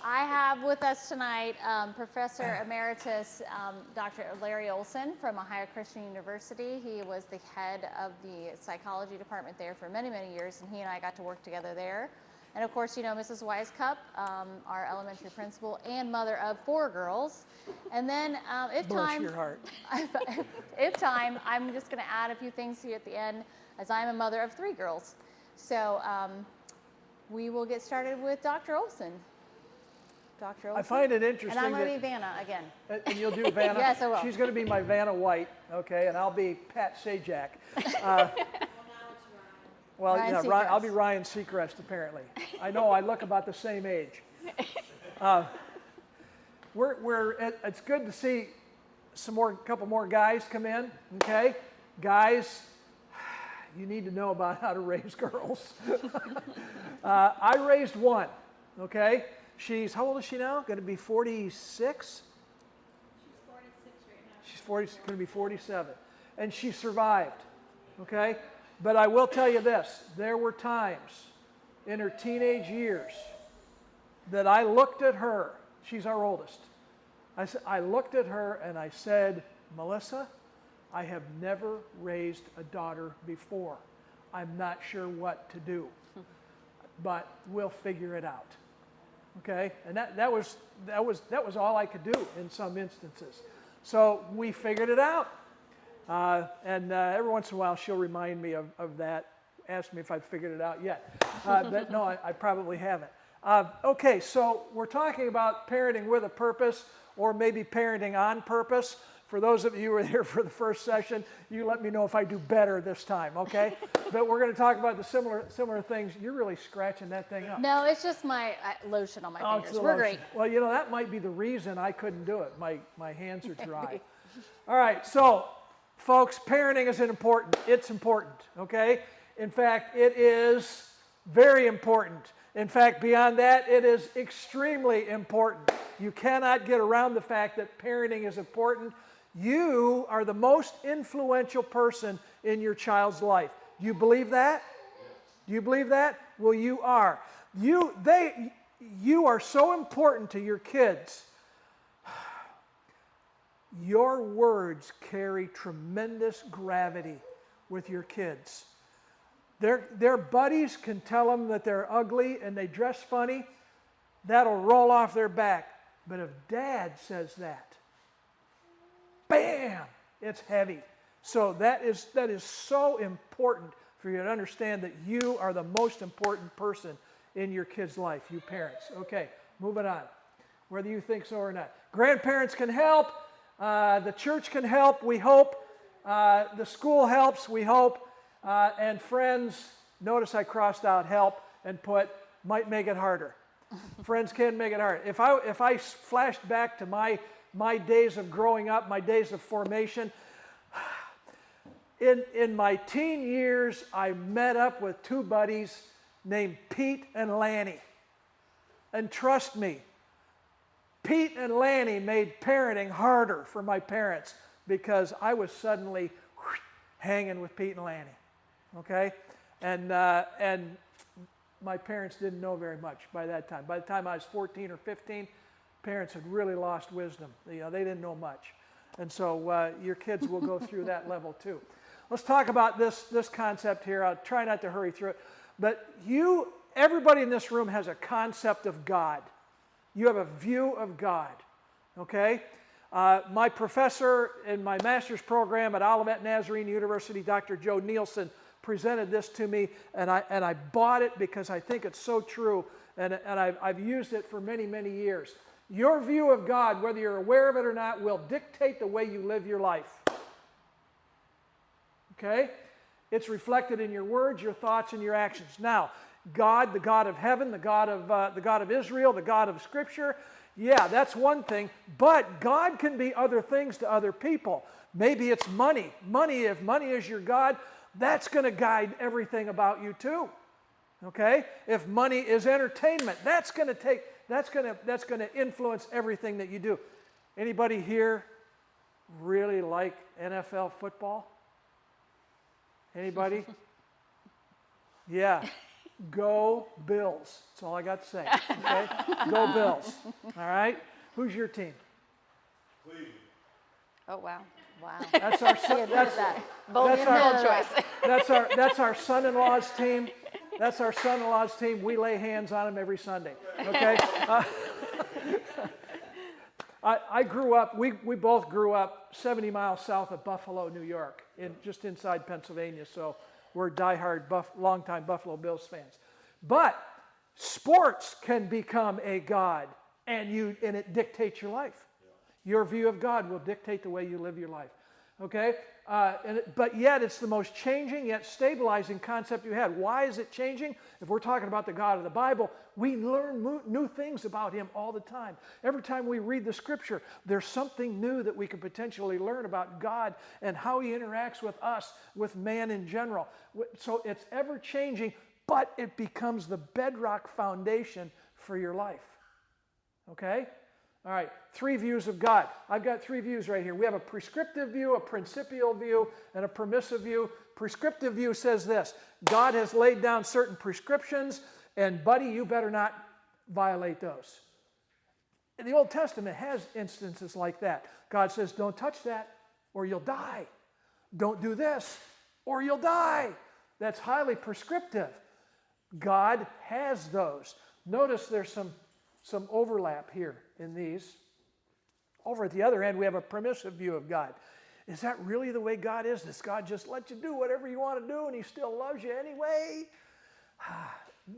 I have with us tonight Professor Emeritus Dr. Larry Olson from Ohio Christian University. He was the head of the psychology department there for many, many years, and he and I got to work together there. And of course, you know Mrs. Wisecup, our elementary principal and mother of 4 girls. And then if Bless your heart. if time, I'm just going to add a few things here at the end, as I'm a mother of 3 girls. So we will get started with Dr. Olson. Dr. Olson. I find it interesting. And I'm going to be Vanna again. And you'll do Vanna? Yes, I will. She's going to be my Vanna White, okay, and I'll be Pat Sajak. Well, Ryan yeah, I'll be Ryan Seacrest, apparently. I know I look about the same age. It's good to see a couple more guys come in, okay? Guys, you need to know about how to raise girls. I raised one, okay? How old is she now? Going to be 46? She's 46 right now. She's going to be 47. And she survived, okay? But I will tell you this, there were times in her teenage years that I looked at her, she's our oldest, I looked at her and I said, Melissa, I have never raised a daughter before. I'm not sure what to do, but we'll figure it out. Okay, and that was all I could do in some instances. So we figured it out, and every once in a while she'll remind me of that. Ask me if I've figured it out yet, but no, I probably haven't. Okay, so we're talking about parenting with a purpose, or maybe parenting on purpose. For those of you who were here for the first session, you let me know if I do better this time, okay? But we're going to talk about the similar things. You're really scratching that thing up. No, it's just my lotion on my fingers. We're great. Well, you know, that might be the reason I couldn't do it. My hands are dry. All right, so, folks, parenting is important. It's important, okay? In fact, it is very important. In fact, beyond that, it is extremely important. You cannot get around the fact that parenting is important. You are the most influential person in your child's life. Do you believe that? Do you believe that? Well, you are. You are so important to your kids. Your words carry tremendous gravity with your kids. Their buddies can tell them that they're ugly and they dress funny. That'll roll off their back. But if Dad says that, bam, it's heavy. So that is so important for you to understand that you are the most important person in your kid's life, you parents. Okay, moving on, whether you think so or not. Grandparents can help. The church can help, we hope. The school helps, we hope. And friends, notice I crossed out help and put might make it harder. Friends can make it hard. If I flashed back to my days of growing up, my days of formation, in my teen years, I met up with 2 buddies named Pete and Lanny. And trust me, Pete and Lanny made parenting harder for my parents because I was suddenly hanging with Pete and Lanny. Okay? And my parents didn't know very much by that time. By the time I was 14 or 15, parents had really lost wisdom. You know, they didn't know much. And so your kids will go through that level too. Let's talk about this concept here. I'll try not to hurry through it. But everybody in this room has a concept of God. You have a view of God, okay? My professor in my master's program at Olivet Nazarene University, Dr. Joe Nielsen, presented this to me, and I bought it because I think it's so true, and I've used it for many, many years. Your view of God, whether you're aware of it or not, will dictate the way you live your life. Okay? It's reflected in your words, your thoughts, and your actions. Now, God, the God of heaven, the God of Israel, the God of Scripture, yeah, that's one thing, but God can be other things to other people. Maybe it's money. If money is your God, that's going to guide everything about you too. Okay? If money is entertainment, that's going to influence everything that you do. Anybody here really like NFL football? Anybody? Yeah. Go Bills. That's all I got to say. Okay? Go Bills. All right? Who's your team? Oh, wow. Wow. That's our He admitted that. Bold choice. that's our son-in-law's team. That's our son-in-law's team. We lay hands on them every Sunday. Okay? I grew up, we both grew up 70 miles south of Buffalo, New York, just inside Pennsylvania, so we're diehard, longtime Buffalo Bills fans. But sports can become a god, and it dictates your life. Your view of God will dictate the way you live your life. Okay? But yet it's the most changing yet stabilizing concept you had. Why is it changing? If we're talking about the God of the Bible, we learn new things about him all the time. Every time we read the scripture, there's something new that we could potentially learn about God and how he interacts with us, with man in general. So it's ever changing, but it becomes the bedrock foundation for your life. Okay? All right, 3 views of God. I've got 3 views right here. We have a prescriptive view, a principial view, and a permissive view. Prescriptive view says this: God has laid down certain prescriptions, and buddy, you better not violate those. And the Old Testament has instances like that. God says, don't touch that or you'll die. Don't do this or you'll die. That's highly prescriptive. God has those. Notice there's some overlap here in these. Over at the other end, we have a permissive view of God. Is that really the way God is? Does God just let you do whatever you want to do and he still loves you anyway?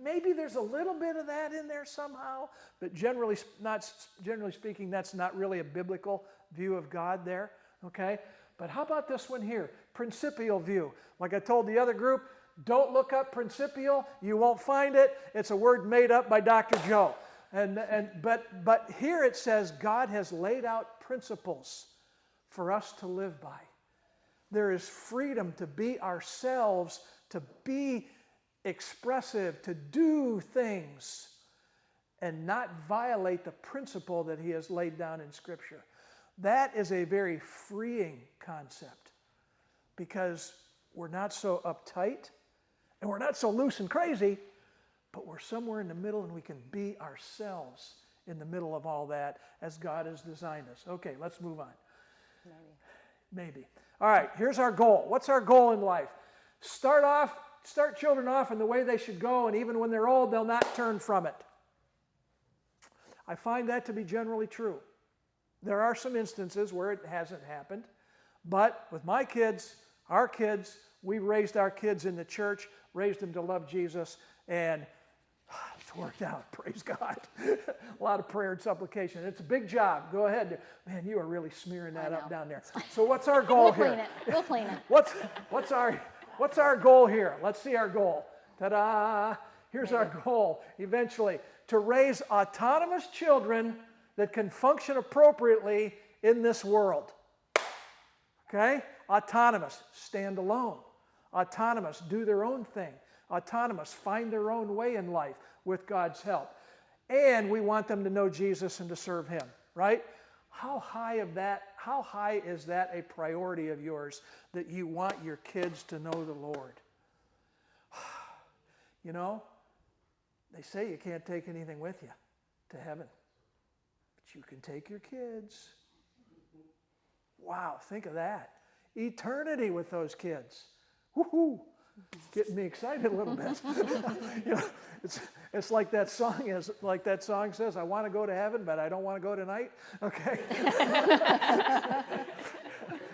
Maybe there's a little bit of that in there somehow, but generally speaking, that's not really a biblical view of God there, okay? But how about this one here? Principial view. Like I told the other group, don't look up principial. You won't find it. It's a word made up by Dr. Joe. But here it says God has laid out principles for us to live by. There is freedom to be ourselves, to be expressive, to do things, and not violate the principle that he has laid down in Scripture. That is a very freeing concept because we're not so uptight and we're not so loose and crazy, but we're somewhere in the middle and we can be ourselves in the middle of all that as God has designed us. Okay, let's move on. Maybe. All right, here's our goal. What's our goal in life? Start children off in the way they should go, and even when they're old, they'll not turn from it. I find that to be generally true. There are some instances where it hasn't happened, but with my kids, our kids, we raised our kids in the church, raised them to love Jesus, and it's worked out, praise God. A lot of prayer and supplication. It's a big job. Go ahead. Man, you are really smearing that up down there. So what's our goal here? We'll clean it. What's our goal here? Let's see our goal. Ta-da! Here's our goal, eventually, to raise autonomous children that can function appropriately in this world. Okay? Autonomous, stand alone. Autonomous, do their own thing. Autonomous, find their own way in life with God's help. And we want them to know Jesus and to serve him, right? How high is that a priority of yours, that you want your kids to know the Lord? You know, they say you can't take anything with you to heaven, but you can take your kids. Wow, think of that. Eternity with those kids. Woohoo! Getting me excited a little bit. You know, it's like that song says, I want to go to heaven, but I don't want to go tonight. Okay.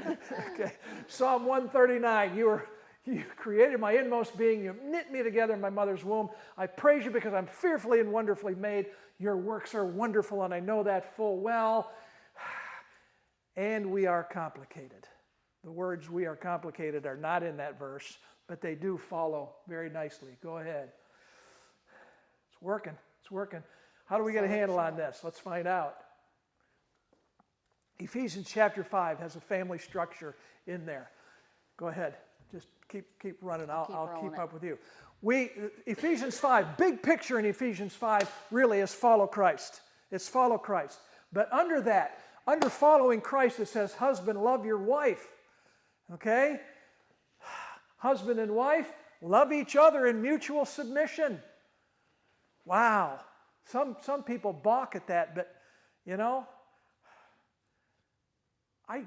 Okay. Psalm 139. You created my inmost being. You knit me together in my mother's womb. I praise you because I'm fearfully and wonderfully made. Your works are wonderful, and I know that full well. And we are complicated. The words "we are complicated" are not in that verse, but they do follow very nicely. Go ahead. It's working. It's working. How do we get a handle on this? Let's find out. Ephesians chapter 5 has a family structure in there. Go ahead. Just keep running. I'll keep up with you. Ephesians 5, big picture in Ephesians 5 really is follow Christ. It's follow Christ. But under that, under following Christ, it says, husband, love your wife. Okay? Husband and wife, Love each other in mutual submission. Wow. Some people balk at that, but you know, I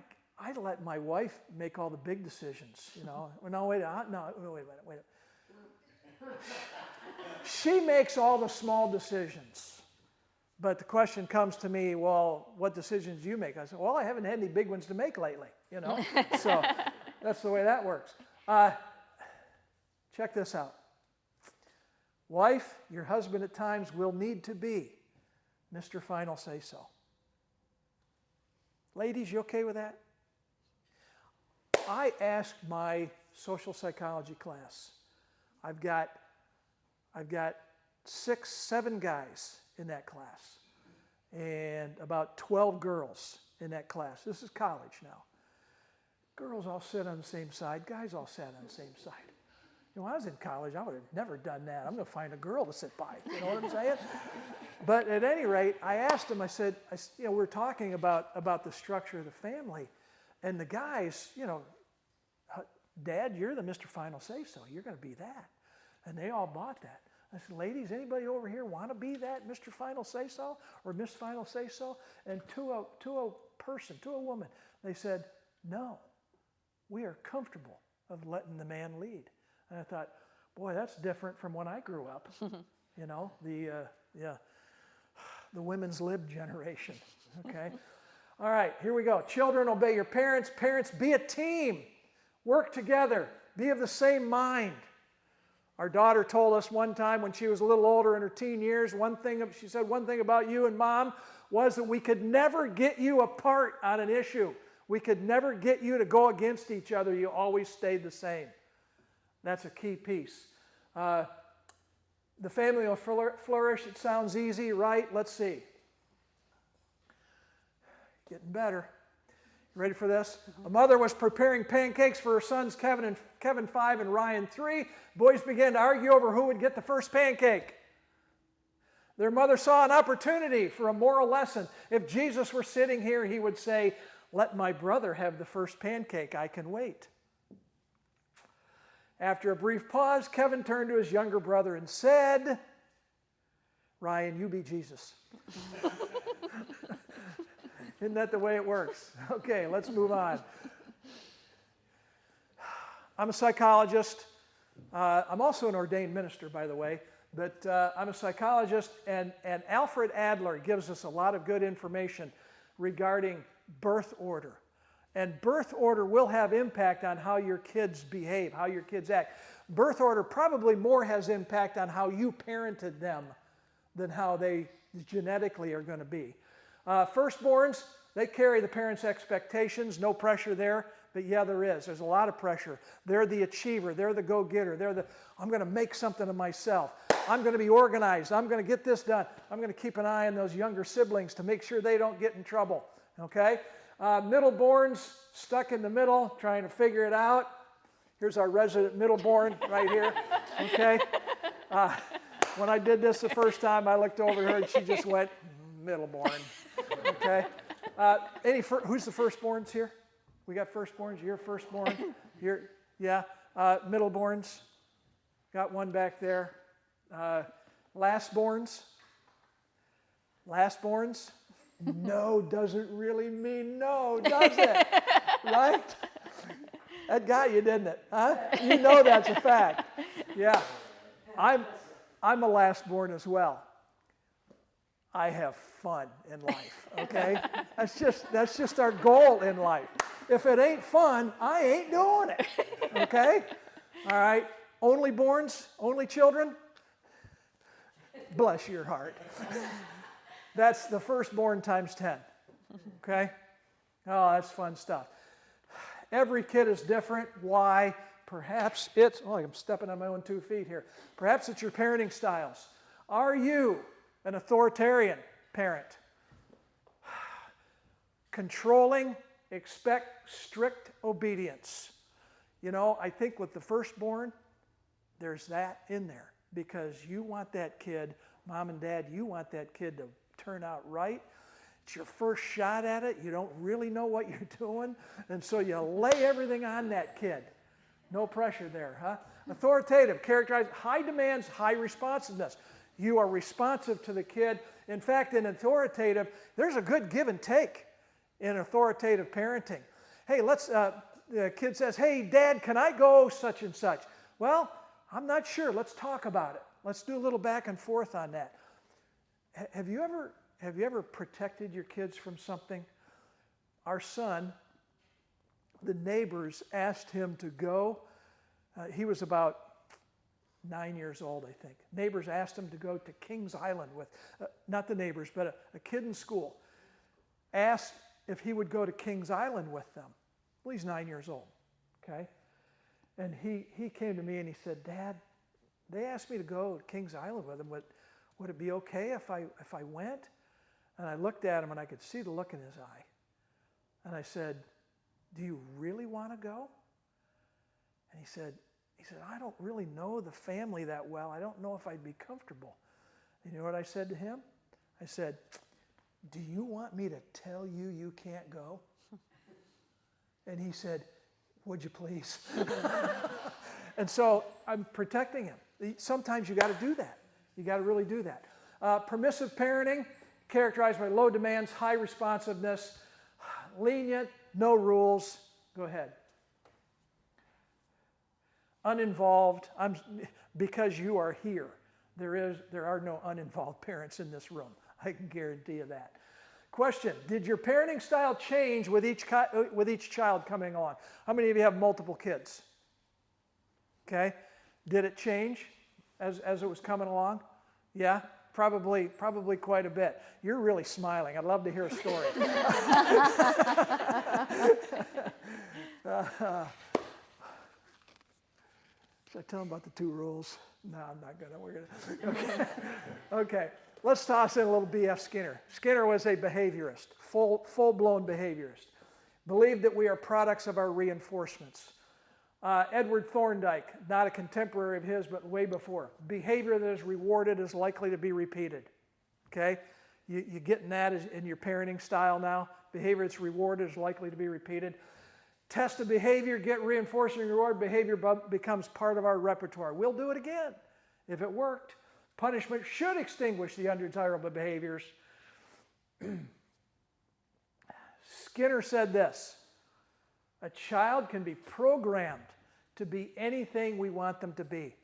let my wife make all the big decisions, you know. No, wait a minute. She makes all the small decisions. But the question comes to me, well, what decisions do you make? I said, well, I haven't had any big ones to make lately, you know. So that's the way that works. Check this out. Wife, your husband at times will need to be Mr. Final Say So. Ladies, you okay with that? I asked my social psychology class. I've got 6, 7 guys in that class and about 12 girls in that class. This is college now. Girls all sit on the same side. Guys all sat on the same side. You know, when I was in college, I would have never done that. I'm going to find a girl to sit by. You know what I'm saying? But at any rate, I asked them, I said, you know, we're talking about the structure of the family. And the guys, you know, Dad, you're the Mr. Final Say So. You're going to be that. And they all bought that. I said, ladies, anybody over here want to be that Mr. Final Say So or Miss Final Say So? And to a woman, they said, no, we are comfortable of letting the man lead. And I thought, boy, that's different from when I grew up. You know, the women's lib generation. Okay. All right, here we go. Children, obey your parents. Parents, be a team. Work together. Be of the same mind. Our daughter told us one time when she was a little older in her teen years, she said one thing about you and Mom was that we could never get you apart on an issue. We could never get you to go against each other. You always stayed the same. That's a key piece. The family will flourish. It sounds easy, right? Let's see. Getting better. You ready for this? A mother was preparing pancakes for her sons Kevin 5 and Ryan 3. Boys began to argue over who would get the first pancake. Their mother saw an opportunity for a moral lesson. If Jesus were sitting here, he would say, let my brother have the first pancake. I can wait. After a brief pause, Kevin turned to his younger brother and said, Ryan, you be Jesus. Isn't that the way it works? Okay, let's move on. I'm a psychologist. I'm also an ordained minister, by the way. But I'm a psychologist, and Alfred Adler gives us a lot of good information regarding birth order. And birth order will have impact on how your kids behave, how your kids act. Birth order probably more has impact on how you parented them than how they genetically are going to be. Firstborns, they carry the parents' expectations, no pressure there, but yeah, there is. There's a lot of pressure. They're the achiever, they're the go-getter, I'm going to make something of myself. I'm going to be organized, I'm going to get this done. I'm going to keep an eye on those younger siblings to make sure they don't get in trouble, okay? Middleborns, stuck in the middle, trying to figure it out. Here's our resident middleborn right here, okay? When I did this the first time, I looked over her and she just went, middleborn, okay? Who's the firstborns here? We got firstborns, you're firstborn, middleborns, got one back there. Lastborns, no doesn't really mean no, does it? Right? That got you, didn't it? Huh? You know that's a fact. Yeah. I'm a lastborn as well. I have fun in life, okay? That's just our goal in life. If it ain't fun, I ain't doing it, okay? All right, only borns, only children, bless your heart. That's the firstborn times 10, okay? Oh, that's fun stuff. Every kid is different. Why? Perhaps it's, I'm stepping on my own 2 feet here. Perhaps it's your parenting styles. Are you an authoritarian parent? Controlling, expect strict obedience. You know, I think with the firstborn, there's that in there because you want that kid, mom and dad, you want that kid to turn out right. It's your first shot at it. You don't really know what you're doing. And so you lay everything on that kid. No pressure there, huh? Authoritative, characterized, high demands, high responsiveness. You are responsive to the kid. In fact, in authoritative, there's a good give and take in authoritative parenting. Hey, the kid says, hey, Dad, can I go such and such? Well, I'm not sure. Let's talk about it. Let's do a little back and forth on that. Have you ever protected your kids from something? Our son, the neighbors asked him to go. He was about 9 years old, I think. Neighbors asked him to go to Kings Island with, not the neighbors, but a kid in school. Asked if he would go to Kings Island with them. Well, he's 9 years old, okay? And he came to me and he said, Dad, they asked me to go to Kings Island with them. Would it be okay if I went? And I looked at him and I could see the look in his eye. And I said, do you really want to go? And he said, I don't really know the family that well. I don't know if I'd be comfortable. And you know what I said to him? I said, do you want me to tell you you can't go? And he said, would you please? And so I'm protecting him. Sometimes you got to do that. You got to really do that. Permissive parenting, characterized by low demands, high responsiveness, lenient, no rules. Go ahead. Uninvolved, because you are here. There are no uninvolved parents in this room. I can guarantee you that. Question, did your parenting style change with each child coming on? How many of you have multiple kids? Okay. Did it change as it was coming along? Yeah, probably quite a bit. You're really smiling. I'd love to hear a story. Should I tell them about the 2 rules? No, I'm not going to. We're going to. Okay. Let's toss in a little B.F. Skinner. Skinner was a behaviorist, full-blown behaviorist. Believed that we are products of our reinforcements. Edward Thorndike, not a contemporary of his, but way before. Behavior that is rewarded is likely to be repeated. Okay? You getting that in your parenting style now? Behavior that's rewarded is likely to be repeated. Test of behavior, get reinforcement and reward. Behavior becomes part of our repertoire. We'll do it again if it worked. Punishment should extinguish the undesirable behaviors. Skinner said this, a child can be programmed to be anything we want them to be.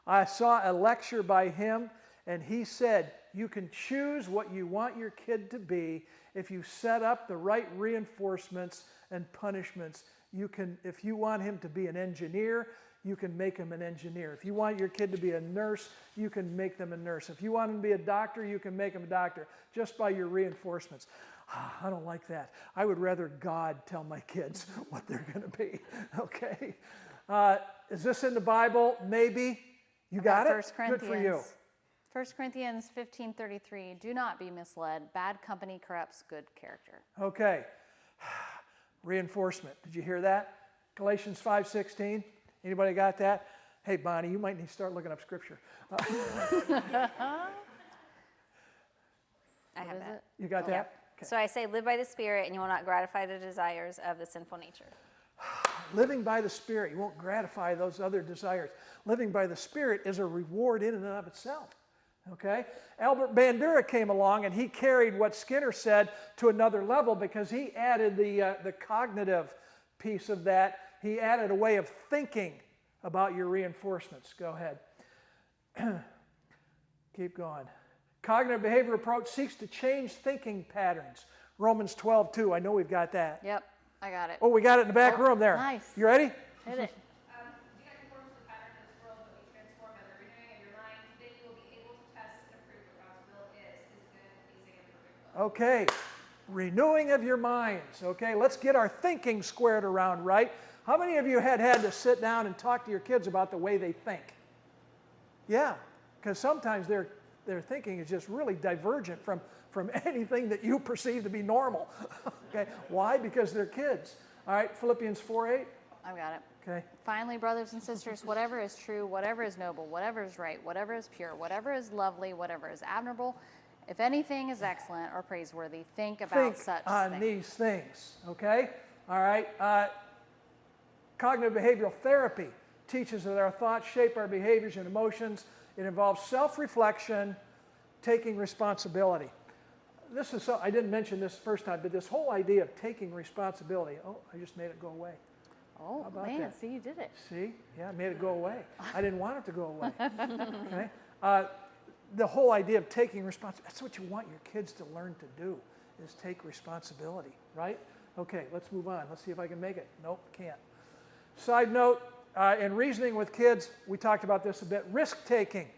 I saw a lecture by him, and he said, you can choose what you want your kid to be if you set up the right reinforcements and punishments. If you want him to be an engineer, you can make him an engineer. If you want your kid to be a nurse, you can make them a nurse. If you want him to be a doctor, you can make him a doctor just by your reinforcements. I don't like that. I would rather God tell my kids what they're going to be. Okay? Is this in the Bible? Maybe. You got it? Good for you. 1 Corinthians 15:33, do not be misled. Bad company corrupts good character. Okay. Reinforcement. Did you hear that? Galatians 5:16. Anybody got that? Hey, Bonnie, you might need to start looking up Scripture. I have that. You got that? Yeah. Okay. So I say, live by the Spirit, and you will not gratify the desires of the sinful nature. Living by the Spirit, you won't gratify those other desires. Living by the Spirit is a reward in and of itself. Okay? Albert Bandura came along and he carried what Skinner said to another level because he added the cognitive piece of that. He added a way of thinking about your reinforcements. Go ahead. Keep going. Cognitive behavior approach seeks to change thinking patterns. Romans 12:2. I know we've got that. Yep, I got it. Oh, we got it in the back room there. Nice. You ready? Hit it. Do not conform to the pattern of this world, but be transformed by the renewing of your mind. Then you will be able to test and approve what God's will is, His good, pleasing, and perfect will. Okay. Renewing of your minds. Okay, let's get our thinking squared around right. How many of you had to sit down and talk to your kids about the way they think? Yeah, because sometimes their thinking is just really divergent from anything that you perceive to be normal. Okay, why? Because they're kids. All right, Philippians 4:8. I've got it. Okay. Finally, brothers and sisters, whatever is true, whatever is noble, whatever is right, whatever is pure, whatever is lovely, whatever is admirable, if anything is excellent or praiseworthy, think about such on things. these things. Okay. All right. Cognitive behavioral therapy teaches that our thoughts shape our behaviors and emotions. It involves self-reflection, taking responsibility. This is so, I didn't mention this first time, but this whole idea of taking responsibility. Oh, I just made it go away. Oh, How about man, that? see, you did it. See? Yeah, I made it go away. I didn't want it to go away. Okay? The whole idea of taking responsibility, that's what you want your kids to learn to do, is take responsibility, right? Okay, let's move on. Let's see if I can make it. Nope, can't. Side note, in reasoning with kids, we talked about this a bit, risk-taking.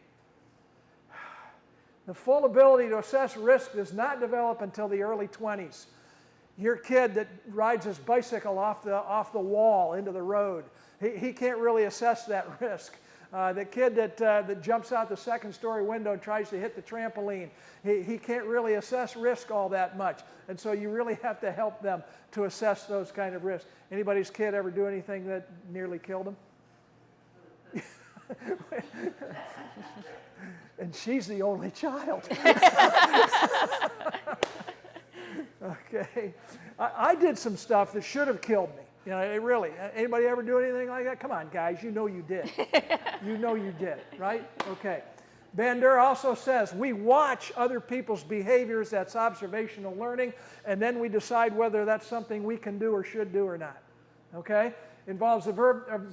The full ability to assess risk does not develop until the early 20s. Your kid that rides his bicycle off the wall into the road, he can't really assess that risk. The kid that jumps out the second-story window and tries to hit the trampoline, he can't really assess risk all that much. And so you really have to help them to assess those kind of risks. Anybody's kid ever do anything that nearly killed him? And she's the only child. Okay. I did some stuff that should have killed me. You know, it really. Anybody ever do anything like that? Come on, guys. You know you did. You know you did, right? Okay. Bandura also says we watch other people's behaviors. That's observational learning. And then we decide whether that's something we can do or should do or not. Okay? Involves the verb,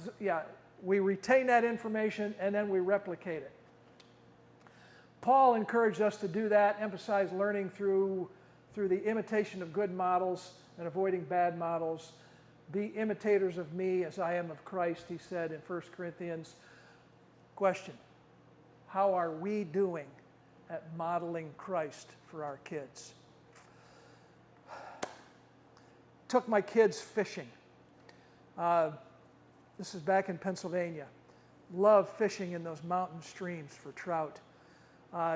we retain that information and then we replicate it. Paul encouraged us to do that, emphasize learning through the imitation of good models and avoiding bad models. Be imitators of me as I am of Christ, he said in 1 Corinthians. Question, how are we doing at modeling Christ for our kids? Took my kids fishing. This is back in Pennsylvania. Love fishing in those mountain streams for trout.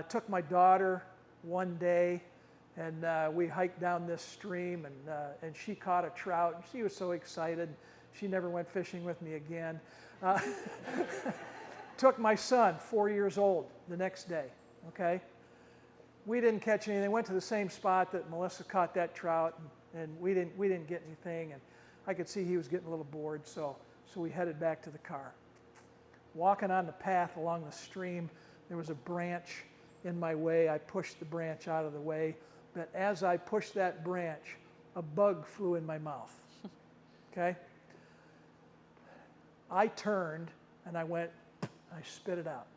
Took my daughter one day, and we hiked down this stream, and she caught a trout. She was so excited. She never went fishing with me again. Took my son, 4 years old, the next day. Okay, we didn't catch anything. Went to the same spot that Melissa caught that trout, and we didn't get anything. And I could see he was getting a little bored, so we headed back to the car. Walking on the path along the stream, there was a branch in my way. I pushed the branch out of the way. But as I pushed that branch, a bug flew in my mouth. Okay? I turned and I spit it out.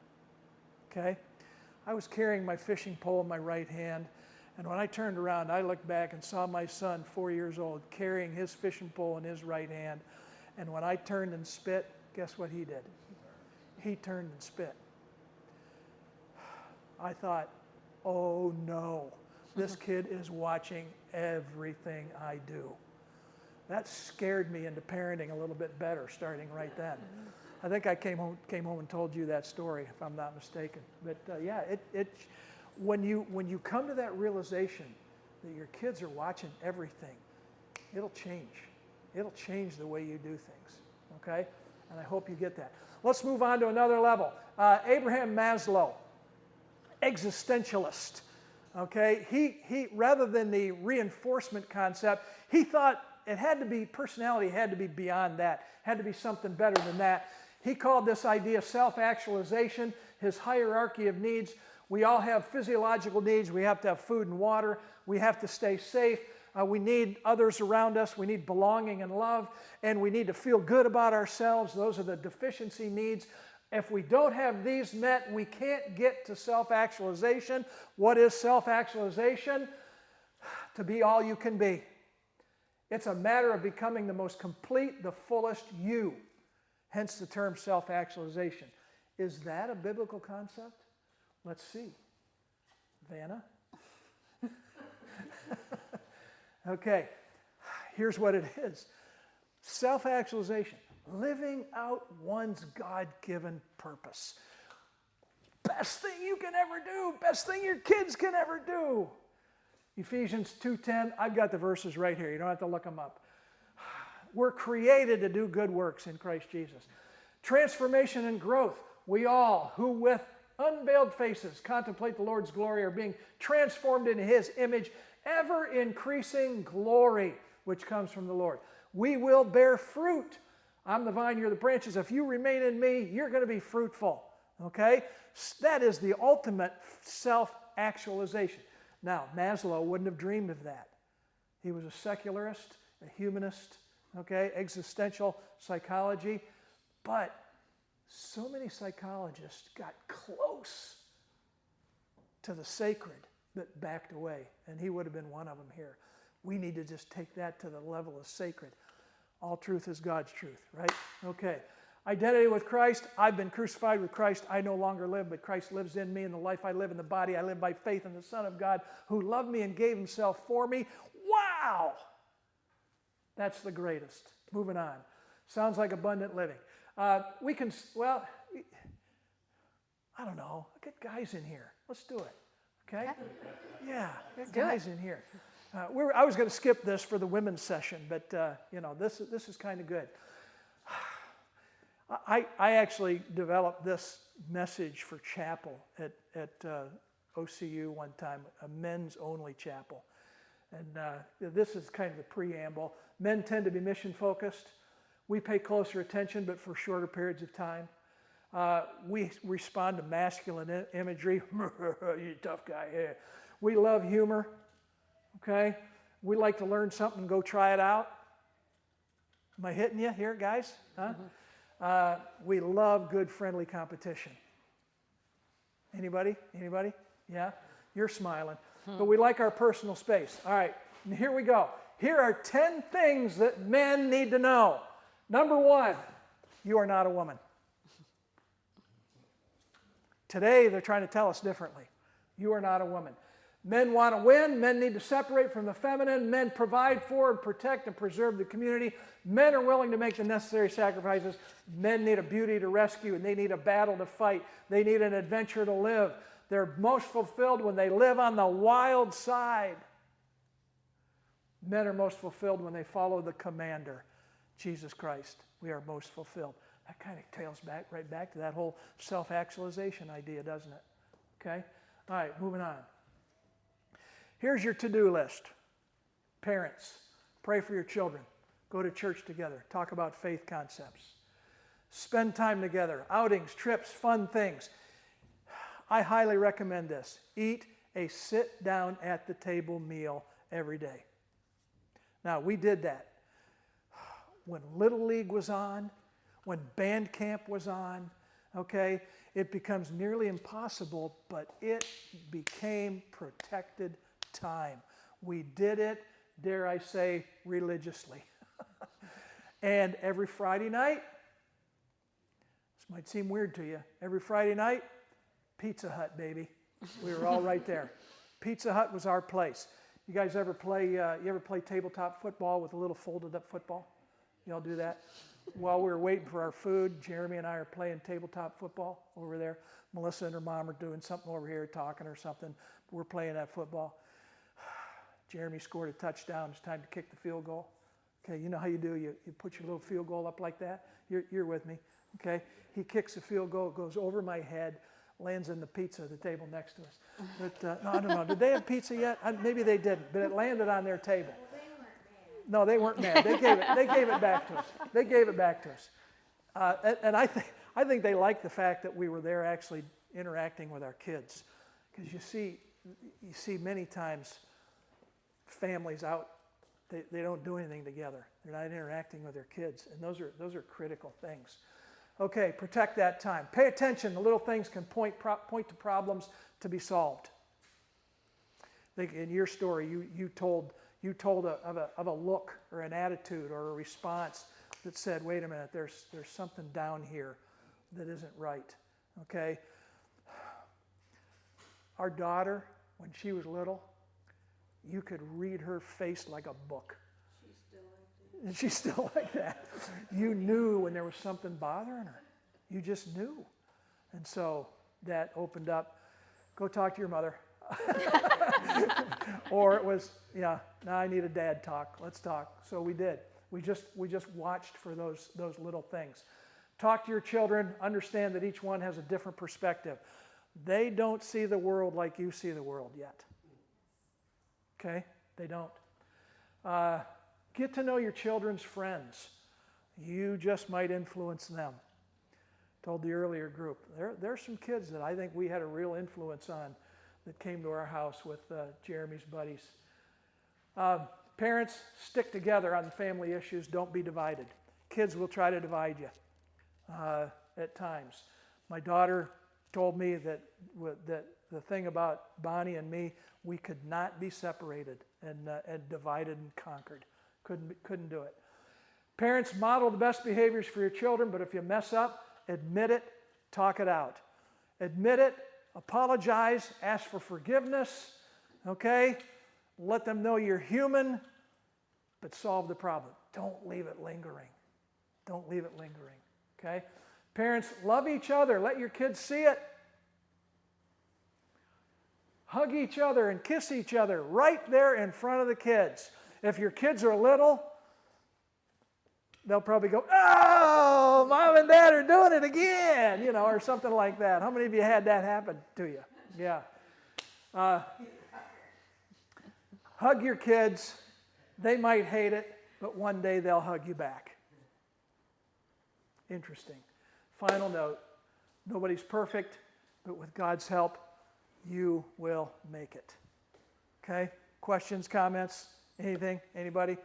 Okay? I was carrying my fishing pole in my right hand. And when I turned around, I looked back and saw my son, 4 years old, carrying his fishing pole in his right hand. And when I turned and spit, guess what he did? He turned and spit. I thought, oh no, this kid is watching everything I do. That scared me into parenting a little bit better starting right then. I think I came home and told you that story, if I'm not mistaken. But when you come to that realization that your kids are watching everything, it'll change. It'll change the way you do things, okay? And I hope you get that. Let's move on to another level. Abraham Maslow, existentialist, okay? He rather than the reinforcement concept, he thought personality had to be beyond that, had to be something better than that. He called this idea self-actualization, his hierarchy of needs. We all have physiological needs. We have to have food and water. We have to stay safe. We need others around us. We need belonging and love. And we need to feel good about ourselves. Those are the deficiency needs. If we don't have these met, we can't get to self-actualization. What is self-actualization? To be all you can be. It's a matter of becoming the most complete, the fullest you. Hence the term self-actualization. Is that a biblical concept? Let's see. Vanna? Okay, here's what it is. Self-actualization, living out one's God-given purpose. Best thing you can ever do, best thing your kids can ever do. Ephesians 2:10, I've got the verses right here. You don't have to look them up. We're created to do good works in Christ Jesus. Transformation and growth. We all, who with unveiled faces contemplate the Lord's glory, are being transformed into His image, ever increasing glory, which comes from the Lord. We will bear fruit. I'm the vine, you're the branches. If you remain in me, you're going to be fruitful. Okay? That is the ultimate self-actualization. Now, Maslow wouldn't have dreamed of that. He was a secularist, a humanist, okay, existential psychology. But so many psychologists got close to the sacred that backed away, and he would have been one of them here. We need to just take that to the level of sacred. All truth is God's truth, right? Okay. Identity with Christ. I've been crucified with Christ. I no longer live, but Christ lives in me. In the life I live in the body, I live by faith in the Son of God who loved me and gave himself for me. Wow! That's the greatest. Moving on. Sounds like abundant living. I don't know. Get guys in here. Let's do it. Okay? Yeah, get guys in here. I was going to skip this for the women's session, but this is kind of good. I actually developed this message for chapel at OCU one time, a men's only chapel. And this is kind of the preamble. Men tend to be mission focused. We pay closer attention, but for shorter periods of time. We respond to masculine imagery. You tough guy. Yeah. We love humor. Okay? We like to learn something and go try it out. Am I hitting you here, guys? Huh? We love good, friendly competition. Anybody? Anybody? Yeah? You're smiling. But we like our personal space. All right, and here we go. Here are 10 things that men need to know. Number 1, you are not a woman. Today, they're trying to tell us differently. You are not a woman. Men want to win. Men need to separate from the feminine. Men provide for and protect and preserve the community. Men are willing to make the necessary sacrifices. Men need a beauty to rescue, and they need a battle to fight. They need an adventure to live. They're most fulfilled when they live on the wild side. Men are most fulfilled when they follow the commander, Jesus Christ. We are most fulfilled. That kind of tails right back to that whole self-actualization idea, doesn't it? Okay? All right, moving on. Here's your to-do list. Parents, pray for your children. Go to church together. Talk about faith concepts. Spend time together. Outings, trips, fun things. I highly recommend this. Eat a sit-down-at-the-table meal every day. Now, we did that. When Little League was on, when band camp was on, okay, it becomes nearly impossible, but it became protected time. We did it, dare I say, religiously. And every Friday night, this might seem weird to you, every Friday night, Pizza Hut, baby. We were all right there. Pizza Hut was our place. You guys ever play tabletop football with a little folded up football? Y'all do that? While we were waiting for our food, Jeremy and I are playing tabletop football over there. Melissa and her mom are doing something over here, talking or something. We're playing that football. Jeremy scored a touchdown. It's time to kick the field goal. Okay, you know how you do. You put your little field goal up like that. You're with me. Okay, he kicks the field goal, goes over my head, lands in the pizza at the table next to us. But no, I don't know. Did they have pizza yet? Maybe they didn't, but it landed on their table. No, they weren't mad. They gave it back to us. They gave it back to us. And I think they liked the fact that we were there actually interacting with our kids. Because you see many times families out, they don't do anything together. They're not interacting with their kids. And those are critical things. Okay, protect that time. Pay attention. The little things can point to problems to be solved. I think in your story, you told of a look or an attitude or a response that said, wait a minute, there's something down here that isn't right. Okay? Our daughter, when she was little, you could read her face like a book. And she's still like that. You knew when there was something bothering her. You just knew. And so that opened up, go talk to your mother. Or it was, now I need a dad talk. Let's talk. So we did. We just watched for those little things. Talk to your children. Understand that each one has a different perspective. They don't see the world like you see the world yet. Okay? They don't. Get to know your children's friends. You just might influence them. Told the earlier group, there's some kids that I think we had a real influence on that came to our house with Jeremy's buddies. Parents, stick together on the family issues. Don't be divided. Kids will try to divide you at times. My daughter told me that the thing about Bonnie and me, we could not be separated and divided and conquered. Couldn't do it. Parents, model the best behaviors for your children, but if you mess up, admit it, talk it out. Admit it, apologize, ask for forgiveness, okay? Let them know you're human, but solve the problem. Don't leave it lingering. Don't leave it lingering, okay? Parents, love each other. Let your kids see it. Hug each other and kiss each other right there in front of the kids. If your kids are little, they'll probably go, "Oh, Mom and Dad are doing it again," or something like that. How many of you had that happen to you? Yeah. Hug your kids. They might hate it, but one day they'll hug you back. Interesting. Final note, nobody's perfect, but with God's help, you will make it. Okay? Questions, comments, anything? Anybody?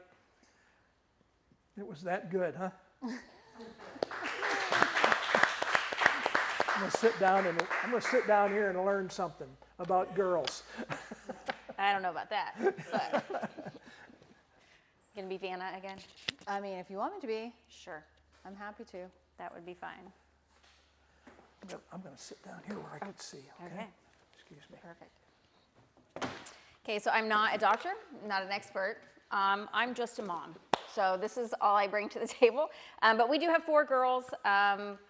It was that good, huh? I'm going to sit down here and learn something about girls. I don't know about that, but gonna be Vanna again? I mean, if you want me to be, Sure, I'm happy to. that would be fine. I'm going to sit down here where I can see, okay? Okay. Excuse me. Perfect. Okay, so I'm not a doctor, not an expert. I'm just a mom. So this is all I bring to the table. But we do have 4 girls.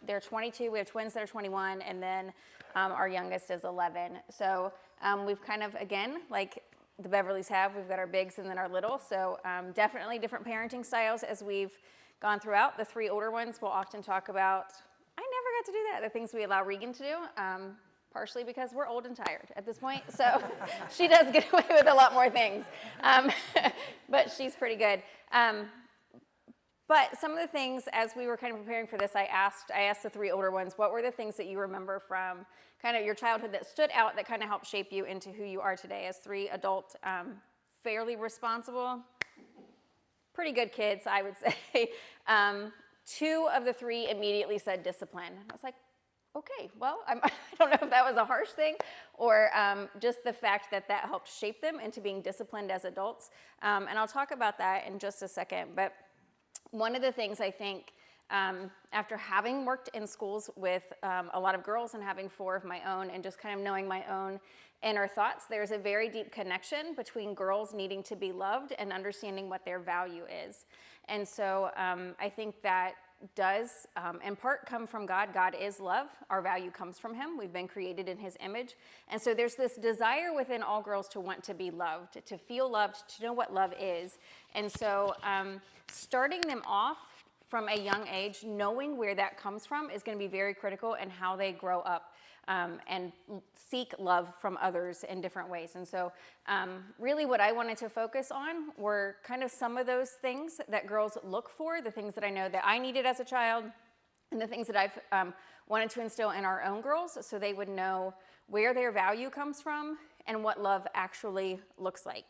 They're 22. We have twins that are 21, and then our youngest is 11. So we've kind of, again, like the Beverleys have, we've got our bigs and then our little. So definitely different parenting styles as we've gone throughout. The 3 older ones will often talk about, I never got to do that, the things we allow Regan to do. Partially because we're old and tired at this point, so she does get away with a lot more things, but she's pretty good. But some of the things, as we were kind of preparing for this, I asked the 3 older ones, what were the things that you remember from kind of your childhood that stood out, that kind of helped shape you into who you are today as 3 adult, fairly responsible, pretty good kids, I would say. 2 of the 3 immediately said discipline. I was like, okay, well, I don't know if that was a harsh thing or just the fact that helped shape them into being disciplined as adults. And I'll talk about that in just a second. But one of the things I think, after having worked in schools with a lot of girls and having 4 of my own and just kind of knowing my own inner thoughts, there's a very deep connection between girls needing to be loved and understanding what their value is. And so I think that does in part come from God. God is love. Our value comes from him. We've been created in his image. And so there's this desire within all girls to want to be loved, to feel loved, to know what love is. And so starting them off from a young age, knowing where that comes from is going to be very critical in how they grow up and seek love from others in different ways. And so really what I wanted to focus on were kind of some of those things that girls look for, the things that I know that I needed as a child, and the things that I've wanted to instill in our own girls so they would know where their value comes from and what love actually looks like.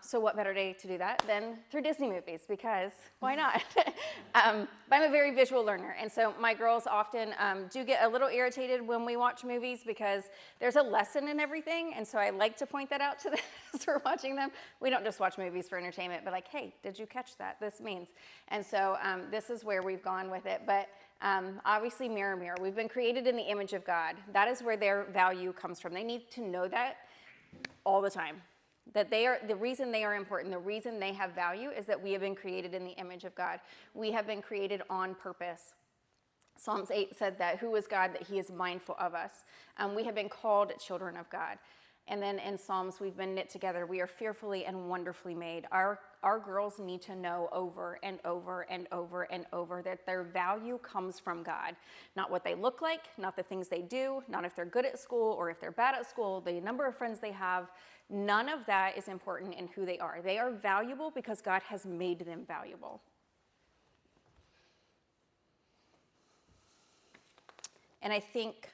So what better day to do that than through Disney movies, because why not? But I'm a very visual learner, and so my girls often do get a little irritated when we watch movies because there's a lesson in everything, and so I like to point that out to them as we're watching them. We don't just watch movies for entertainment, but like, hey, did you catch that? This means. And so this is where we've gone with it. But obviously, mirror, mirror. We've been created in the image of God. That is where their value comes from. They need to know that all the time. That they are, the reason they are important, the reason they have value is that we have been created in the image of God. We have been created on purpose. Psalms 8 said that, who is God that he is mindful of us? We have been called children of God. And then in Psalms, we've been knit together. We are fearfully and wonderfully made. Our girls need to know over and over and over and over that their value comes from God. Not what they look like, not the things they do, not if they're good at school or if they're bad at school, the number of friends they have. None of that is important in who they are. They are valuable because God has made them valuable. And I think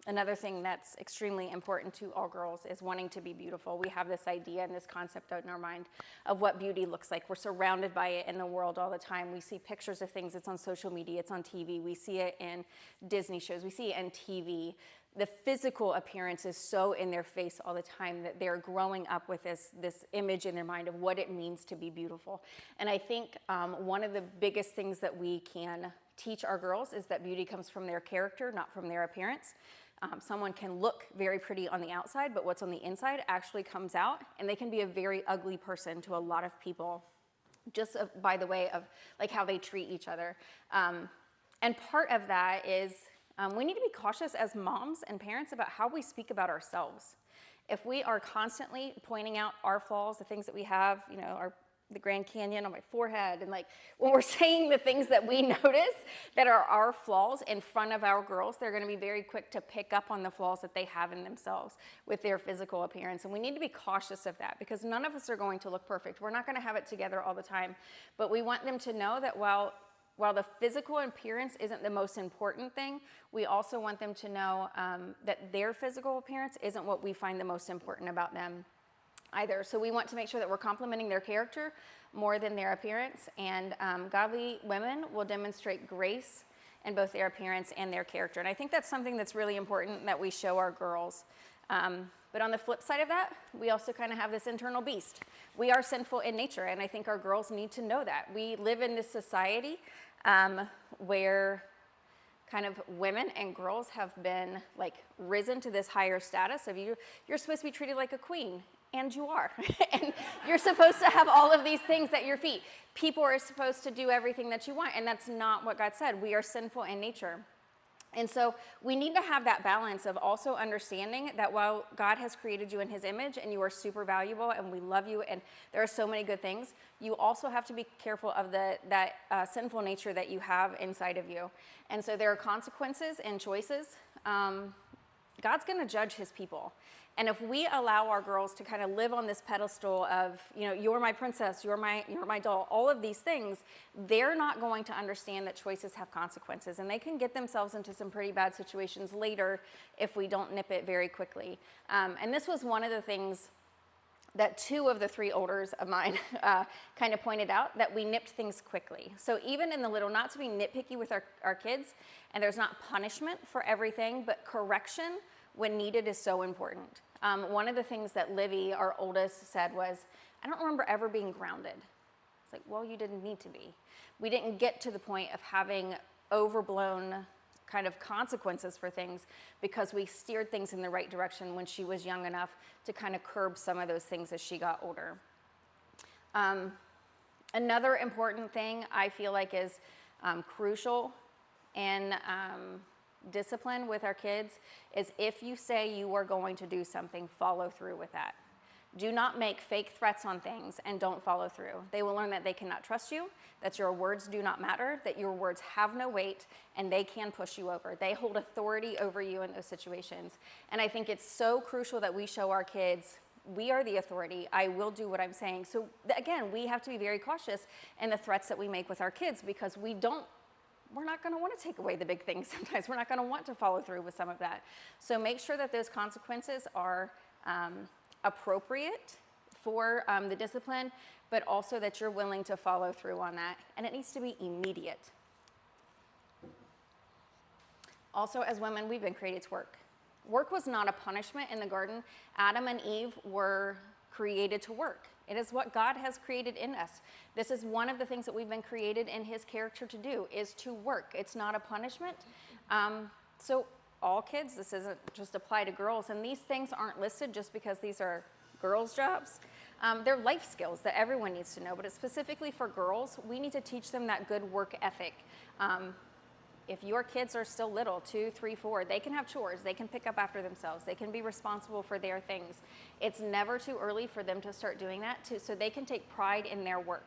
another thing that's extremely important to all girls is wanting to be beautiful. We have this idea and this concept in our mind of what beauty looks like. We're surrounded by it in the world all the time. We see pictures of things. It's on social media. It's on TV. We see it in Disney shows. We see it in TV. The physical appearance is so in their face all the time that they're growing up with this image in their mind of what it means to be beautiful. And I think one of the biggest things that we can teach our girls is that beauty comes from their character, not from their appearance. Someone can look very pretty on the outside, but what's on the inside actually comes out, and they can be a very ugly person to a lot of people, just by the way of like how they treat each other. And part of that is we need to be cautious as moms and parents about how we speak about ourselves. If we are constantly pointing out our flaws, the things that we have, you know, the Grand Canyon on my forehead, and like when we're saying the things that we notice that are our flaws in front of our girls, they're going to be very quick to pick up on the flaws that they have in themselves with their physical appearance. And we need to be cautious of that, because none of us are going to look perfect. We're not going to have it together all the time, but we want them to know that while the physical appearance isn't the most important thing, we also want them to know that their physical appearance isn't what we find the most important about them either. So we want to make sure that we're complimenting their character more than their appearance, and godly women will demonstrate grace in both their appearance and their character. And I think that's something that's really important that we show our girls. But on the flip side of that, we also kind of have this internal beast. We are sinful in nature, and I think our girls need to know that. We live in this society where kind of women and girls have been like risen to this higher status of you're supposed to be treated like a queen. And you are. And you're supposed to have all of these things at your feet. People are supposed to do everything that you want, and that's not what God said. We are sinful in nature. And so we need to have that balance of also understanding that while God has created you in his image and you are super valuable and we love you and there are so many good things, you also have to be careful of that sinful nature that you have inside of you. And so there are consequences and choices. God's going to judge his people. And if we allow our girls to kind of live on this pedestal of, you know, you're my princess, you're my doll, all of these things, they're not going to understand that choices have consequences. And they can get themselves into some pretty bad situations later if we don't nip it very quickly. And this was one of the things that 2 of the 3 olders of mine kind of pointed out, that we nipped things quickly. So even in the little, not to be nitpicky with our kids, and there's not punishment for everything, but correction when needed is so important. One of the things that Livy, our oldest, said was, I don't remember ever being grounded. It's like, well, you didn't need to be. We didn't get to the point of having overblown kind of consequences for things because we steered things in the right direction when she was young enough to kind of curb some of those things as she got older. Another important thing I feel like is crucial in discipline with our kids is if you say you are going to do something, follow through with that. Do not make fake threats on things and don't follow through. They will learn that they cannot trust you, that your words do not matter, that your words have no weight, and they can push you over. They hold authority over you in those situations. And I think it's so crucial that we show our kids, we are the authority. I will do what I'm saying. So again, we have to be very cautious in the threats that we make with our kids, because we're not going to want to take away the big things sometimes. We're not going to want to follow through with some of that. So make sure that those consequences are appropriate for the discipline, but also that you're willing to follow through on that. And it needs to be immediate. Also, as women, we've been created to work. Work was not a punishment in the garden. Adam and Eve were created to work. It is what God has created in us. This is one of the things that we've been created in his character to do, is to work. It's not a punishment. So all kids, this doesn't just apply to girls, and these things aren't listed just because these are girls' jobs. They're life skills that everyone needs to know, but it's specifically for girls. We need to teach them that good work ethic. If your kids are still little, 2, 3, 4, they can have chores, they can pick up after themselves, they can be responsible for their things. It's never too early for them to start doing that so they can take pride in their work.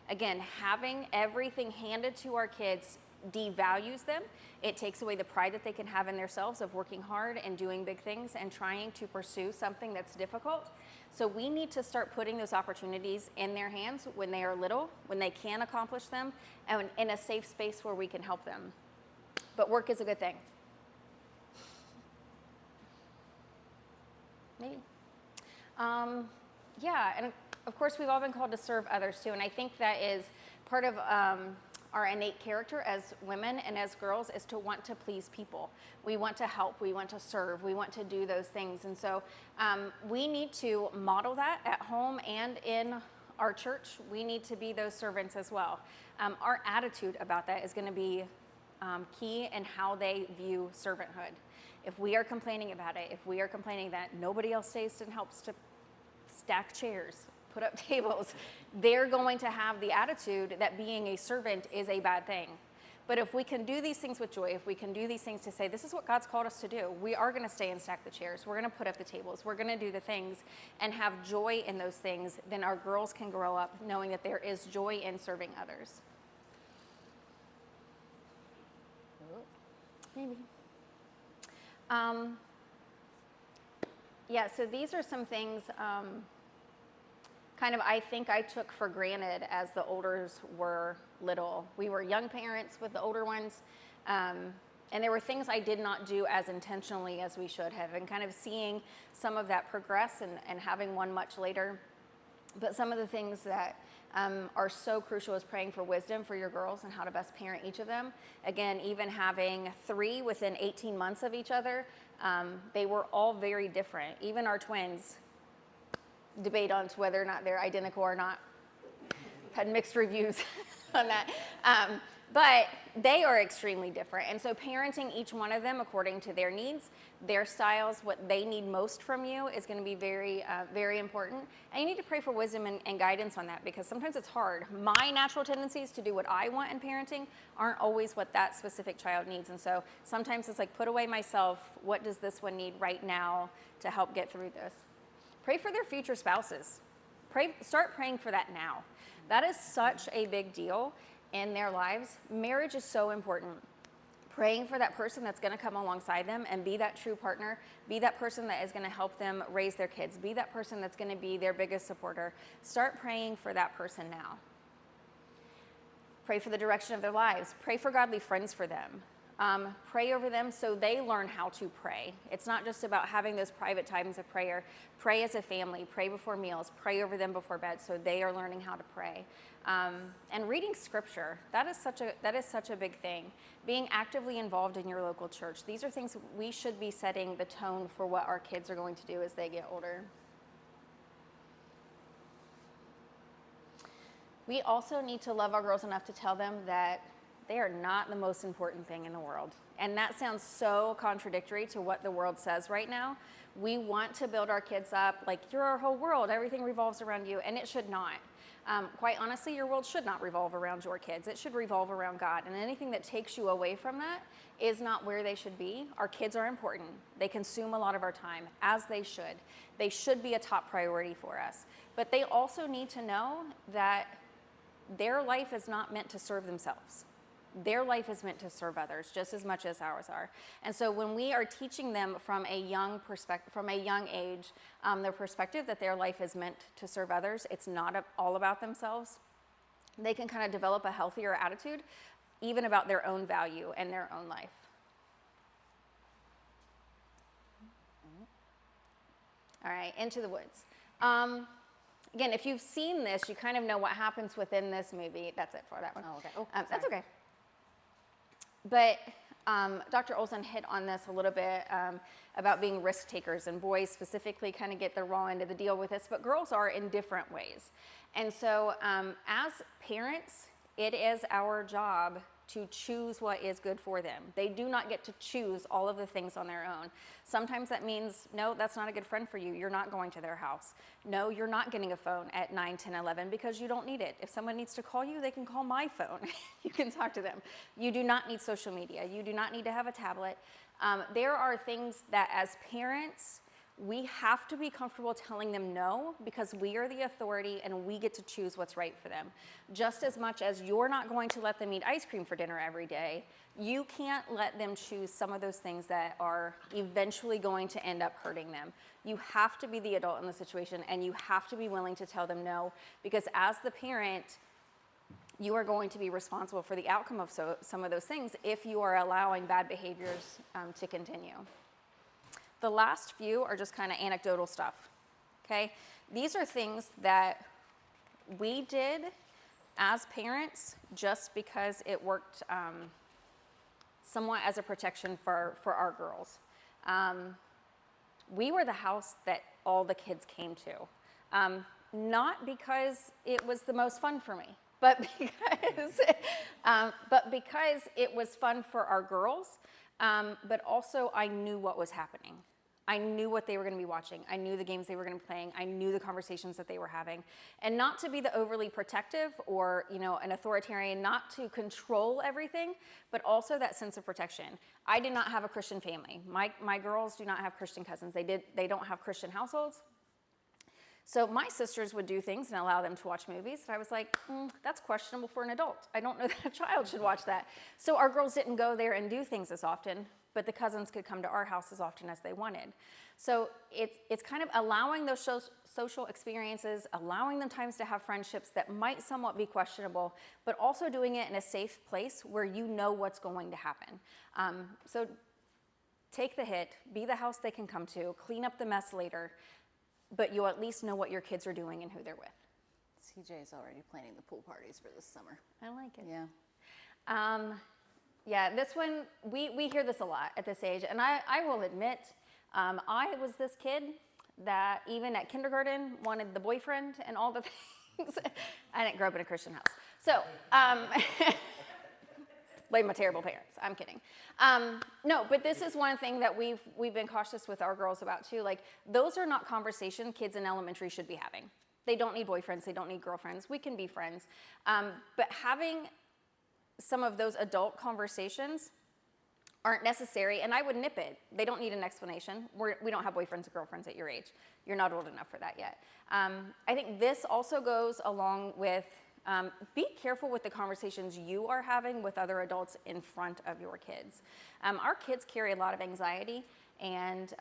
Again, having everything handed to our kids devalues them. It takes away the pride that they can have in themselves of working hard and doing big things and trying to pursue something that's difficult. So we need to start putting those opportunities in their hands when they are little, when they can accomplish them, and in a safe space where we can help them. But work is a good thing. Maybe. Yeah, and of course we've all been called to serve others too, and I think that is part of our innate character as women and as girls is to want to please people. We want to help, we want to serve, we want to do those things, and so we need to model that at home and in our church. We need to be those servants as well. Our attitude about that is going to be key in how they view servanthood. If we are complaining about it, if we are complaining that nobody else stays and helps to stack chairs, put up tables, they're going to have the attitude that being a servant is a bad thing. But if we can do these things with joy, if we can do these things to say, this is what God's called us to do, we are going to stay and stack the chairs, we're going to put up the tables, we're going to do the things and have joy in those things, then our girls can grow up knowing that there is joy in serving others. Maybe. Yeah, so these are some things kind of I think I took for granted as the olders were little. We were young parents with the older ones, and there were things I did not do as intentionally as we should have, and kind of seeing some of that progress and having one much later. But some of the things that are so crucial is praying for wisdom for your girls and how to best parent each of them. Again, even having 3 within 18 months of each other, they were all very different. Even our twins debate on whether or not they're identical or not. Had mixed reviews on that. But they are extremely different. And so parenting each one of them according to their needs, their styles, what they need most from you is going to be very, very important. And you need to pray for wisdom and guidance on that, because sometimes it's hard. My natural tendencies to do what I want in parenting aren't always what that specific child needs. And so sometimes it's like, put away myself. What does this one need right now to help get through this? Pray for their future spouses. Start praying for that now. That is such a big deal in their lives. Marriage is so important. Praying for that person that's going to come alongside them and be that true partner, be that person that is going to help them raise their kids, be that person that's going to be their biggest supporter. Start praying for that person now. Pray for the direction of their lives. Pray for godly friends for them. Pray over them so they learn how to pray. It's not just about having those private times of prayer. Pray as a family, pray before meals, pray over them before bed so they are learning how to pray. And reading scripture, that is such a big thing. Being actively involved in your local church. These are things we should be setting the tone for what our kids are going to do as they get older. We also need to love our girls enough to tell them that they are not the most important thing in the world. And that sounds so contradictory to what the world says right now. We want to build our kids up like, you're our whole world, everything revolves around you, and it should not. Quite honestly, your world should not revolve around your kids. It should revolve around God. And anything that takes you away from that is not where they should be. Our kids are important. They consume a lot of our time, as they should. They should be a top priority for us. But they also need to know that their life is not meant to serve themselves. Their life is meant to serve others just as much as ours are. And so when we are teaching them from a young age, their perspective that their life is meant to serve others, it's not all about themselves, they can kind of develop a healthier attitude, even about their own value and their own life. All right, into the woods. Again, if you've seen this, you kind of know what happens within this movie. That's it for that one. Oh, okay. Oh, that's okay. But Dr. Olson hit on this a little bit about being risk takers, and boys specifically kind of get the raw end of the deal with this, but girls are in different ways. And so as parents, it is our job to choose what is good for them. They do not get to choose all of the things on their own. Sometimes that means, no, that's not a good friend for you. You're not going to their house. No, you're not getting a phone at 9, 10, 11 because you don't need it. If someone needs to call you, they can call my phone. You can talk to them. You do not need social media. You do not need to have a tablet. There are things that as parents, we have to be comfortable telling them no, because we are the authority and we get to choose what's right for them. Just as much as you're not going to let them eat ice cream for dinner every day, you can't let them choose some of those things that are eventually going to end up hurting them. You have to be the adult in the situation, and you have to be willing to tell them no, because as the parent, you are going to be responsible for the outcome of some of those things if you are allowing bad behaviors to continue. The last few are just kind of anecdotal stuff, okay? These are things that we did as parents just because it worked somewhat as a protection for our girls. We were the house that all the kids came to. Not because it was the most fun for me, but because it was fun for our girls, but also I knew what was happening. I knew what they were going to be watching. I knew the games they were going to be playing. I knew the conversations that they were having. And not to be the overly protective or, an authoritarian, not to control everything, but also that sense of protection. I did not have a Christian family. My girls do not have Christian cousins. They don't have Christian households. So my sisters would do things and allow them to watch movies. And I was like, that's questionable for an adult. I don't know that a child should watch that. So our girls didn't go there and do things as often, but the cousins could come to our house as often as they wanted. So it's kind of allowing those social experiences, allowing them times to have friendships that might somewhat be questionable, but also doing it in a safe place where you know what's going to happen. So take the hit, be the house they can come to, clean up the mess later, but you'll at least know what your kids are doing and who they're with. CJ's already planning the pool parties for this summer. I like it. Yeah. Yeah, this one, we hear this a lot at this age, and I will admit, I was this kid that even at kindergarten wanted the boyfriend and all the things. I didn't grow up in a Christian house. So, blame my terrible parents. I'm kidding. No, but this is one thing that we've been cautious with our girls about too. Like, those are not conversations kids in elementary should be having. They don't need boyfriends. They don't need girlfriends. We can be friends. But having some of those adult conversations aren't necessary, and I would nip it. They don't need an explanation. We don't have boyfriends and girlfriends at your age. You're not old enough for that yet. I think this also goes along with be careful with the conversations you are having with other adults in front of your kids. Our kids carry a lot of anxiety and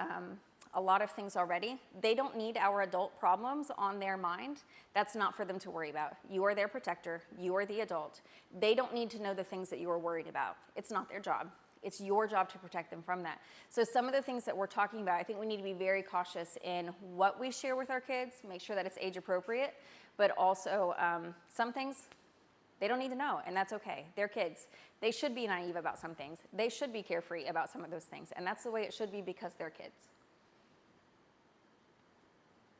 a lot of things already. They don't need our adult problems on their mind. That's not for them to worry about. You are their protector. You are the adult. They don't need to know the things that you are worried about. It's not their job. It's your job to protect them from that. So some of the things that we're talking about, I think we need to be very cautious in what we share with our kids, make sure that it's age appropriate, but also some things they don't need to know, and that's okay. They're kids. They should be naive about some things. They should be carefree about some of those things, and that's the way it should be because they're kids.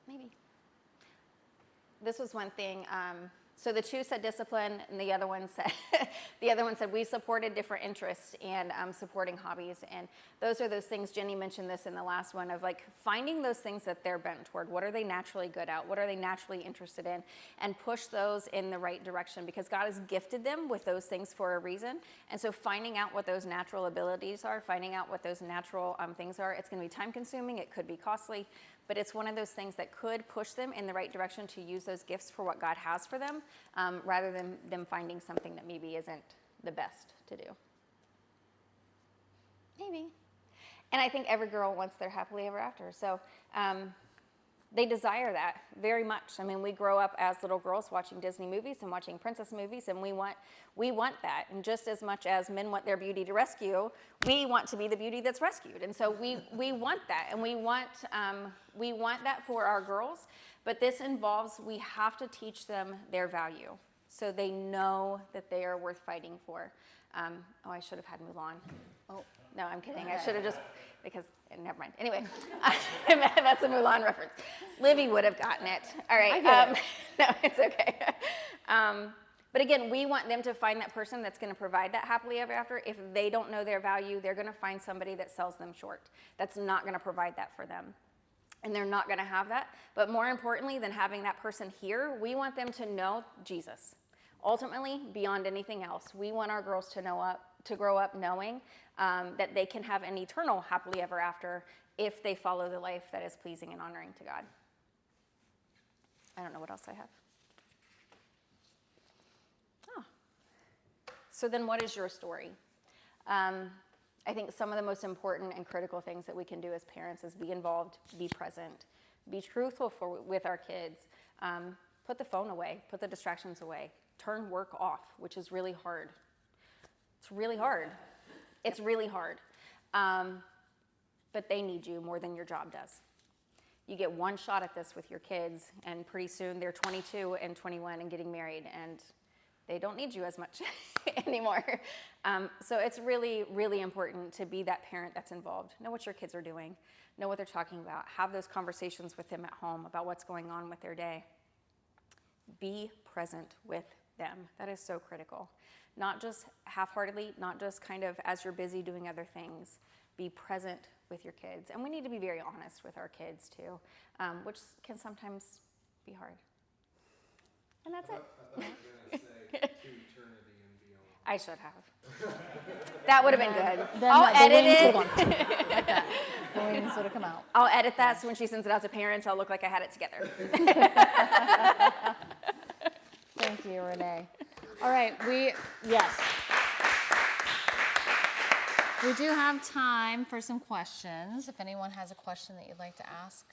Maybe. This was one thing. So the two said discipline, and the other one said we supported different interests and supporting hobbies. And those are those things. Jenny mentioned this in the last one of like finding those things that they're bent toward. What are they naturally good at? What are they naturally interested in? And push those in the right direction because God has gifted them with those things for a reason. And so finding out what those natural abilities are, finding out what those natural things are, it's going to be time consuming. It could be costly. But it's one of those things that could push them in the right direction to use those gifts for what God has for them, rather than them finding something that maybe isn't the best to do. Maybe. And I think every girl wants their happily ever after. So they desire that very much. I mean, we grow up as little girls watching Disney movies and watching princess movies, and we want that. And just as much as men want their beauty to rescue, we want to be the beauty that's rescued. And so we want that, and we want that for our girls. But this involves we have to teach them their value, so they know that they are worth fighting for. I should have had Mulan. Oh no, I'm kidding. I should have just. Because, never mind. Anyway, that's a Mulan reference. Livy would have gotten it. All right. No, it's okay. But again, we want them to find that person that's going to provide that happily ever after. If they don't know their value, they're going to find somebody that sells them short. That's not going to provide that for them. And they're not going to have that. But more importantly than having that person here, we want them to know Jesus. Ultimately, beyond anything else, we want our girls to grow up knowing that they can have an eternal happily ever after if they follow the life that is pleasing and honoring to God. I don't know what else I have. So then what is your story? I think some of the most important and critical things that we can do as parents is be involved, be present, be truthful with our kids, put the phone away, put the distractions away, turn work off, which is really hard. It's really hard. It's really hard. but they need you more than your job does. You get one shot at this with your kids, and pretty soon they're 22 and 21 and getting married, and they don't need you as much anymore. So it's really, really important to be that parent that's involved. Know what your kids are doing. Know what they're talking about. Have those conversations with them at home about what's going on with their day. Be present with them. That is so critical. Not just half-heartedly, not just kind of as you're busy doing other things. Be present with your kids. And we need to be very honest with our kids too, which can sometimes be hard. And that's it. I thought you were going to say to eternity and beyond. I should have. That would have been good. Then I'll the edit wings it. would have gone like that. The wings would have come out. I'll edit that so when she sends it out to parents, I'll look like I had it together. Thank you, Renee. All right, yes. We do have time for some questions. If anyone has a question that you'd like to ask.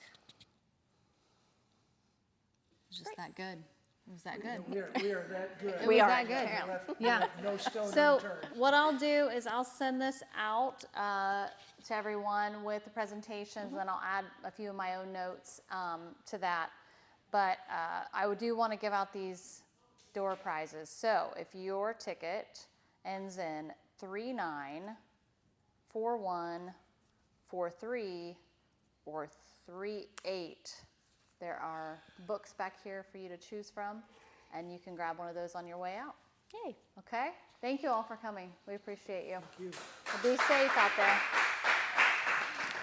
It was just that good. It was that good. We are that good. It We was are. that good. Yeah. No stone So unturned. what I'll do is I'll send this out to everyone with the presentations, and then I'll add a few of my own notes to that. But I do want to give out these door prizes. So if your ticket ends in 394143 or 38, there are books back here for you to choose from, and you can grab one of those on your way out. Yay. Okay? Thank you all for coming. We appreciate you. Thank you. Be safe out there.